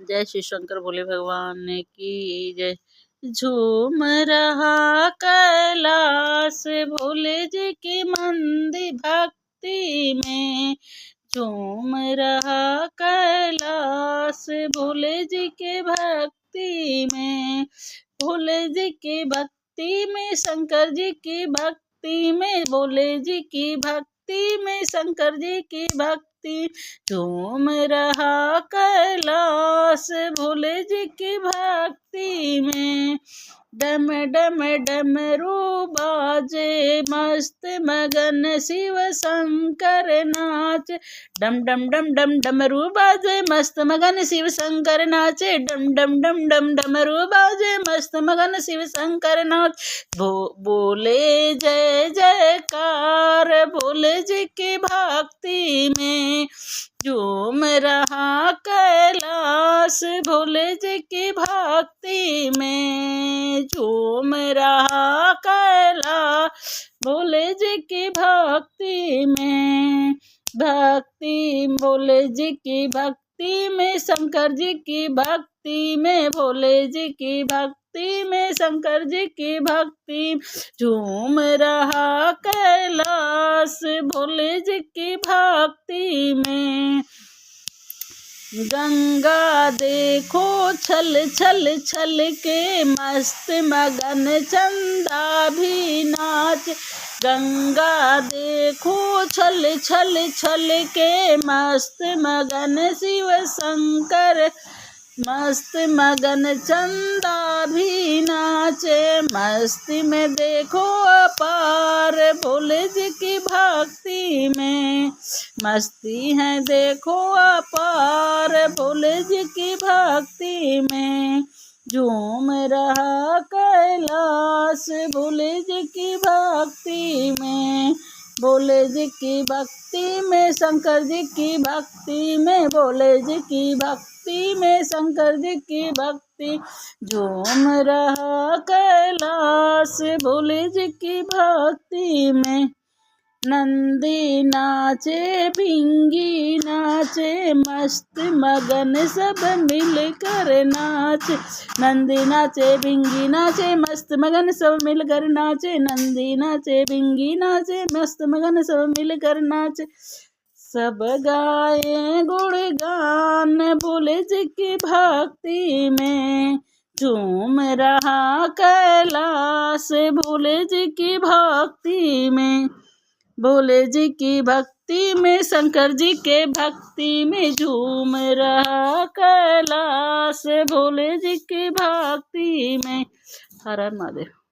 जय श्री शंकर भोले भगवान की जय। झूम रहा कैलाश भोले जी की मंदिर भक्ति में, झूम रहा कैलाश भोले जी के भक्ति में, भोले जी की भक्ति में, शंकर जी की भक्ति में, भोले जी की भक्ति में, शंकर जी की भक्ति, झूम रहा कैलाश भोले जी की भक्ति में। डम डम डमरू बाजे मस्त मगन शिव शंकर नाच, डम डम डम डम डमरू बाजे मस्त मगन शिव शंकर नाचे, डम डम डम डम डमरू बाजे मस्त मगन शिव शंकर नाच। बोले जय जयकार भोले जी की भक्ति में, झूम रहा कैलाश भोले जी की भक्ति में, झूम रहा कैलाश भोले जी की भक्ति में। भक्ति भोले जी की भक्ति में, शंकर जी की भक्ति में, भोले जी की भक्ति में, शंकर जी की भक्ति, झूम रहा कैलाश भोले जी की भक्ति में। गंगा देखो छल छल छल के मस्त मगन चंदा भी नाच, गंगा देखो छल छल छल के मस्त मगन शिव शंकर, मस्त मगन चंदा भी नाचे, मस्ती में देखो अपार भोले जी की भक्ति में, मस्ती है देखो अपार भोले जी की भक्ति में, झूम रहा कैलाश भोले जी की भक्ति में, भोले जी की भक्ति में, शंकर जी की भक्ति में, भोले जी की भक्ति में, शंकर जी की भक्ति, झूम रहा कैलाश भोले जी की भक्ति में। नंदी नाचे भिंगी नाचे मस्त मगन सब मिलकर नाचे, नंदी नाचे भिंगी नाचे मस्त मगन सब मिलकर नाचे, नंदी नाचे भिंगी नाचे मस्त मगन सब मिलकर नाचे। सब गाए गुणगान भोले जी की भक्ति में, झूम रहा कैलाश भोले जी की भक्ति में, भोले जी की भक्ति में, शंकर जी के भक्ति में, झूम रहा कैलाश भोले जी की भक्ति में। हर हर महादेव।